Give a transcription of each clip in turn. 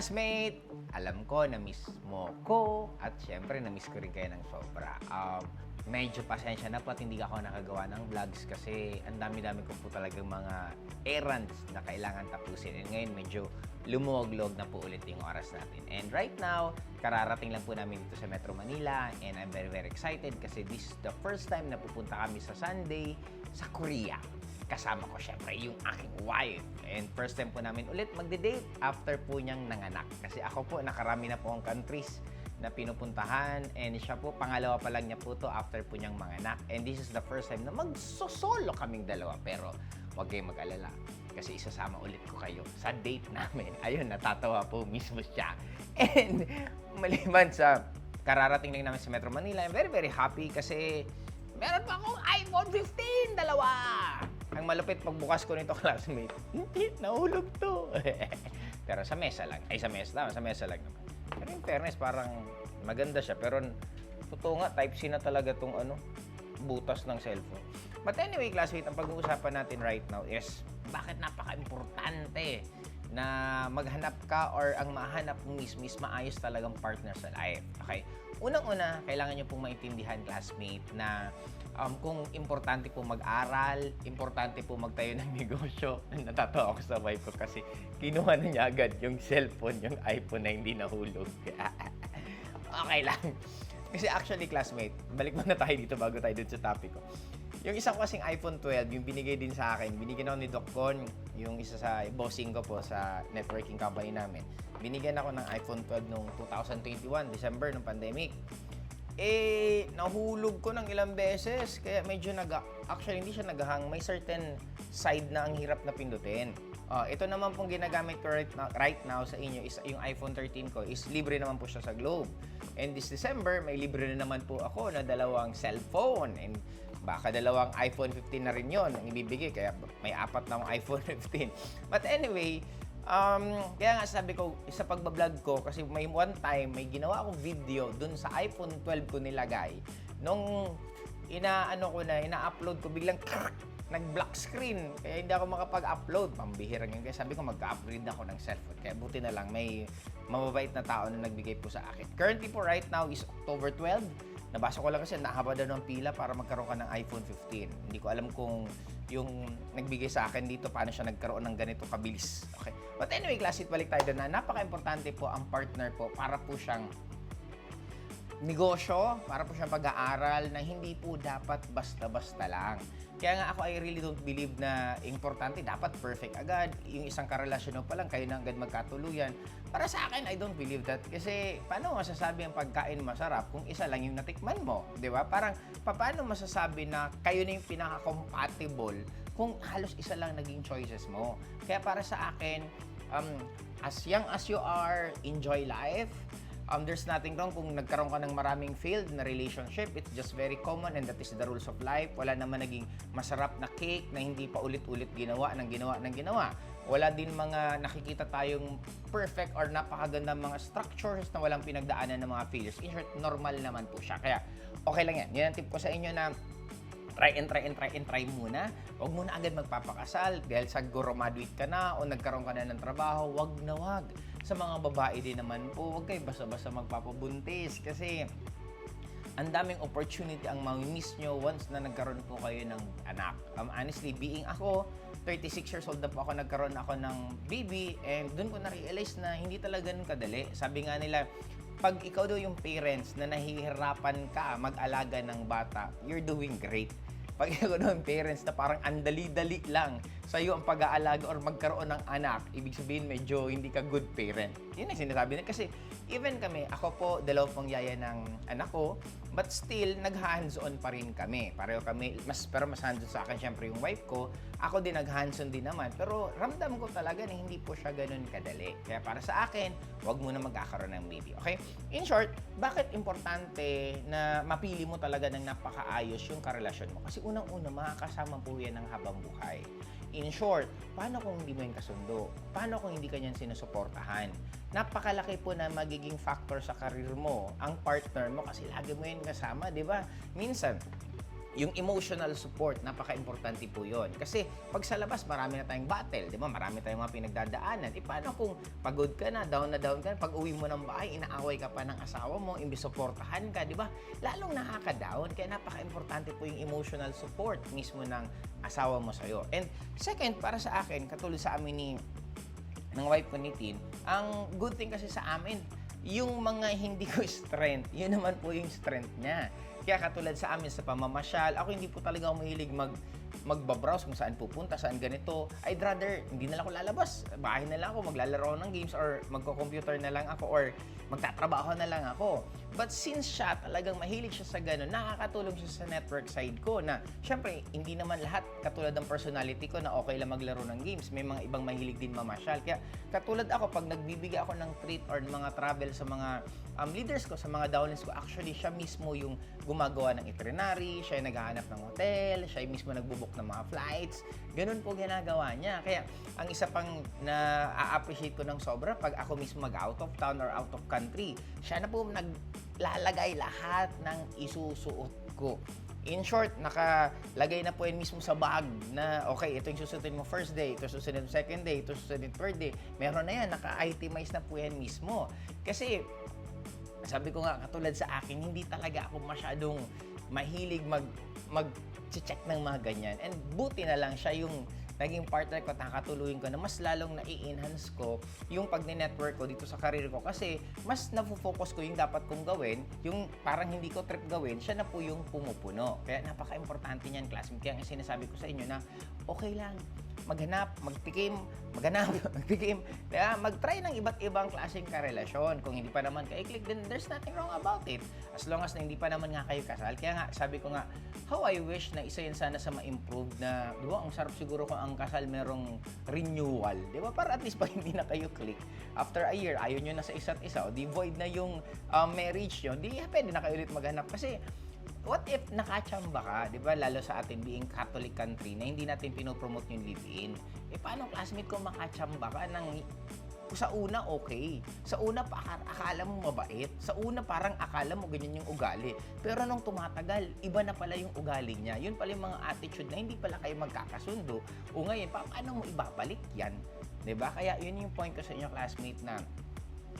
Classmate, alam ko na-miss mo ko at syempre na-miss ko rin kayo ng sobra. Medyo pasensya na po at hindi ako nakagawa ng vlogs kasi ang dami-dami ko po talagang mga errands na kailangan tapusin. And ngayon medyo lumuwag-log na po ulit yung oras natin. And right now, kararating lang po namin dito sa Metro Manila and I'm very excited kasi this is the first time na pupunta kami sa Sunday sa Korea. Kasama ko syempre yung aking wife. And first time po namin ulit magde-date after po niyang nanganak. Kasi ako po, nakarami na po ang countries na pinupuntahan. And siya po, pangalawa pa lang niya po to after po niyang manganak. And this is the first time na magsosolo kaming dalawa. Pero huwag kayong mag-alala. Kasi isasama ulit ko kayo sa date namin. Ayun, natatawa po mismo siya. And maliban sa kararating lang namin sa Metro Manila, I'm very happy kasi meron pa akong iPhone 15, dalawa! Ang malupit pagbukas ko nito, classmate, hindi, nahulog to. Pero sa mesa lang. Ay, sa mesa lang naman. Pero in fairness, parang maganda siya. Pero totoo nga, Type-C na talaga tong butas ng cellphone. But anyway, classmate, ang pag-uusapan natin right now is bakit napaka-importante na maghanap ka or ang mahanap mo is maayos talagang partner sa life. Okay? Unang-una, kailangan nyo pong maintindihan, classmate, na kung importante po mag-aral, importante po magtayo ng negosyo. Natatawa ako sa wife ko kasi kinuha na niya agad yung cellphone, yung iPhone na hindi nahulog. Okay lang. Kasi actually, classmate, balik muna tayo dito bago tayo dun sa topic ko. Yung isa ko kasing iPhone 12, yung binigay din sa akin, binigyan ako ni Doc Con, yung isa sa bossing ko po sa networking company namin. Binigyan ako ng iPhone 12 noong 2021, December, ng pandemic. Nahulog ko ng ilang beses, kaya medyo actually hindi siya naghang, may certain side na ang hirap na pindutin. Ito naman pong ginagamit ko right now sa inyo is yung iPhone 13 ko is libre naman po siya sa Globe. And this December, may libre na naman po ako na dalawang cellphone. And baka dalawang iPhone 15 na rin yon ang ibibigay. Kaya may 4 na akong iPhone 15. But anyway, kaya nga sabi ko, sa pagbablog ko, kasi may one time, may ginawa akong video dun sa iPhone 12 ko nilagay. Nung ina-upload ko, biglang nag-black screen. Kaya hindi ako makapag-upload. Pambihira yun. Kaya sabi ko, mag-upgrade ako ng cellphone. Kaya buti na lang, may mababait na tao na nagbigay po sa akin. Currently po right now is October 12. Nabasa ko lang kasi nahaba daw ng pila para magkaroon ka ng iPhone 15. Hindi ko alam kung yung nagbigay sa akin dito, paano siya nagkaroon ng ganito kabilis. Okay. But anyway, classmate, balik tayo doon na napaka-importante po ang partner po para po siyang negosyo, para po siyang pag-aaral na hindi po dapat basta-basta lang. Kaya nga ako, I really don't believe na importante, dapat perfect agad. Yung isang karelasyon mo pa lang, kayo na agad magkatuluyan. Para sa akin, I don't believe that. Kasi paano masasabi ang pagkain masarap kung isa lang yung natikman mo? Di ba? Parang, paano masasabi na kayo na yung pinaka-compatible kung halos isa lang naging choices mo? Kaya para sa akin, as young as you are, enjoy life. There's nothing wrong kung nagkaroon ka ng maraming failed na relationship. It's just very common and that is the rules of life. Wala naman naging masarap na cake na hindi pa ulit-ulit ginawa. Wala din mga nakikita tayong perfect or napakagandang mga structures na walang pinagdaanan ng mga failures. In short, normal naman po siya. Kaya okay lang yan. Yan ang tip ko sa inyo na try muna. Huwag muna agad magpapakasal dahil siguro graduate ka na o nagkaroon ka na ng trabaho. Wag. Sa mga babae din naman po, huwag kayo basta-basta magpapabuntis kasi ang daming opportunity ang mamimiss nyo once na nagkaroon po kayo ng anak. Honestly, being ako, 36 years old na po ako, nagkaroon ako ng baby and doon ko na-realize na hindi talaga ganun kadali. Sabi nga nila, pag ikaw daw yung parents na nahihirapan ka mag-alaga ng bata, you're doing great. Pag ikaw daw yung parents na parang andali-dali lang sa'yo ang pag-aalaga or magkaroon ng anak, ibig sabihin medyo hindi ka good parent. Yun ang sinasabi nila. Kasi even kami, ako po, dalawa pong yaya ng anak ko, but still, nag-hands-on pa rin kami. Pareho kami, pero mas hands-on sa akin, syempre yung wife ko. Ako din nag-hands-on din naman. Pero ramdam ko talaga na hindi po siya ganun kadali. Kaya para sa akin, huwag muna magkakaroon ng baby. Okay? In short, bakit importante na mapili mo talaga ng napakaayos yung karelasyon mo? Kasi unang-una, makakasama po yan ng habang buhay. In short, paano kung hindi mo yung kasundo? Paano kung hindi ka niyan sinusuportahan? Napakalaki po na magiging factor sa karir mo, ang partner mo, kasi lagi mo yan kasama, di ba? Minsan, yung emotional support, napaka-importante po yun. Kasi pag sa labas, marami na tayong battle, di ba? Marami tayong mga pinagdadaanan. Paano kung pagod ka na down ka, pag uwi mo ng bahay, inaaway ka pa ng asawa mo, imbis suportahan ka, di ba? Lalong nakaka-down, kaya napaka-importante po yung emotional support mismo ng asawa mo sa'yo. And second, para sa akin, katulad sa amin ng wife ko ni Tin, ang good thing kasi sa amin, yung mga hindi ko strength, yun naman po yung strength niya. Kaya katulad sa amin sa pamamasyal, ako hindi po talaga ako mahilig magbabrowse kung saan pupunta, saan ganito. I'd rather, hindi na lang ako lalabas. Bahay na lang ako, maglalaro ng games or magko-computer na lang ako or magtatrabaho na lang ako. But since siya talagang mahilig siya sa ganun, nakakatulong siya sa network side ko na syempre, hindi naman lahat katulad ng personality ko na okay lang maglaro ng games. May mga ibang mahilig din mamasyal. Kaya katulad ako, pag nagbibigay ako ng treat or mga travel sa mga leaders ko, sa mga downlines ko, actually siya mismo yung gumagawa ng itinerary, siya yung naghahanap ng hotel, siya yung mismo nagbubook ng mga flights. Ganun po ginagawa niya. Kaya ang isa pang na-appreciate ko ng sobra, pag ako mismo mag-out of town or out of country, siya na po naglalagay lahat ng isusuot ko. In short, nakalagay na po yan mismo sa bag na, okay, ito yung susutin mo first day, ito susunod second day, ito susunod third day. Meron na yan, naka-itemize na po yan mismo. Kasi, sabi ko nga, katulad sa akin, hindi talaga ako masyadong mahilig mag-check ng mga ganyan. And buti na lang siya yung naging partner ko at nakatuluyan ko na mas lalong nai-enhance ko yung pag-network ko dito sa career ko kasi mas nafo-focus ko yung dapat kong gawin, yung parang hindi ko trip gawin, siya na po yung pumupuno. Kaya napaka-importante niyan, classmate. Kaya ang sinasabi ko sa inyo na okay lang, maghanap, magtikim, kaya mag-try ng iba't ibang klaseng karelasyon. Kung hindi pa naman kai-click, then there's nothing wrong about it. As long as na hindi pa naman nga kayo kasal. Kaya nga, sabi ko nga, how I wish na isa yan sana sa ma-improve na, di ba, ang sarap siguro kung ang kasal merong renewal. Di ba? Para at least pag hindi na kayo click, after a year, ayaw nyo na sa isa't isa, o di void na yung marriage nyo, di pwede na kayo ulit maghanap. Kasi, what if nakachamba ka, di ba, lalo sa atin being Catholic country na hindi natin pinopromote yung live-in. Paano classmate ko makachamba ka ng sa una okay. Sa una akala mo mabait. Sa una parang akala mo ganyan yung ugali. Pero nung tumatagal, iba na pala yung ugali niya. Yun pala yung mga attitude na hindi pala kayo magkakasundo. O ngayon, paano mo ibabalik yan? Di ba? Kaya yun yung point ko sa inyo, classmate, na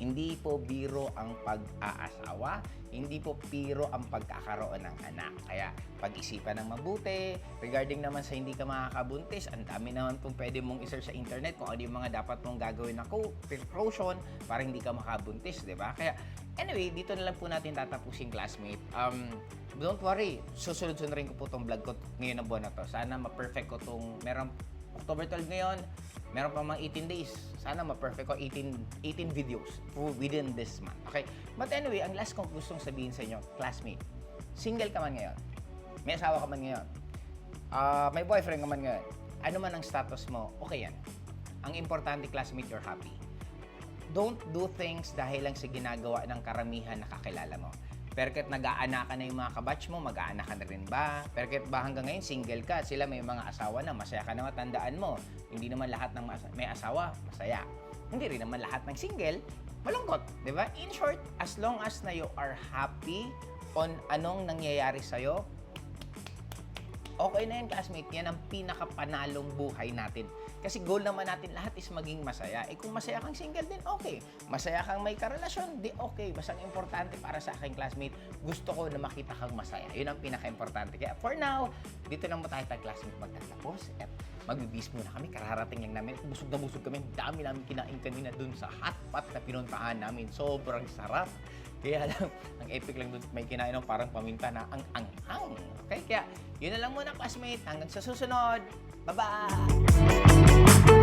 hindi po biro ang pag-aasawa, hindi po biro ang pagkakaroon ng anak. Kaya pag-isipan ng mabuti, regarding naman sa hindi ka makakabuntis, ang dami naman pong pwede mong i-search sa internet kung ano yung mga dapat mong gagawin na precaution para hindi ka makabuntis, di ba? Kaya anyway, dito na lang po natin tatapusin, classmate. Don't worry, susunod-sunod rin ko po itong vlog ko ngayon na buwan na to. Sana ma-perfect ko itong, meron October 12 ngayon, meron pa mga 18 days. Sana ma-perfect ko 18 videos within this month. Okay? But anyway, ang last kong gustong sabihin sa inyo, classmate, single ka man ngayon, may asawa ka man ngayon, may boyfriend ka man ngayon, ano man ang status mo, okay yan. Ang importante, classmate, you're happy. Don't do things dahil lang sa ginagawa ng karamihan na kakilala mo. Perket nag-aanak ka na yung mga kabatch mo, mag-aanak ka na rin ba? Perket ba hanggang ngayon single ka, sila may mga asawa na, masaya ka na, matandaan mo. Hindi naman lahat ng may asawa, masaya. Hindi rin naman lahat ng single, malungkot. Di ba? In short, as long as na you are happy on anong nangyayari sa'yo, okay na yan, classmate. Yan ang pinakapanalong buhay natin. Kasi goal naman natin lahat is maging masaya. Kung masaya kang single din, okay. Masaya kang may karelasyon, di okay. Basta ang importante para sa aking classmate, gusto ko na makita kang masaya. Yun ang pinaka-importante. Kaya for now, dito lang mo tayo classmate magtatapos. At magbibis muna kami. Kararating lang namin. Busog na busog kami. Dami namin kinain kanina dun sa hotpot na pinuntahan namin. Sobrang sarap. Kaya lang, ang epic lang dun, may kinain ng parang paminta na ang anghang. Okay? Kaya, yun na lang muna, classmate. Hanggang sa susunod. Bye-bye!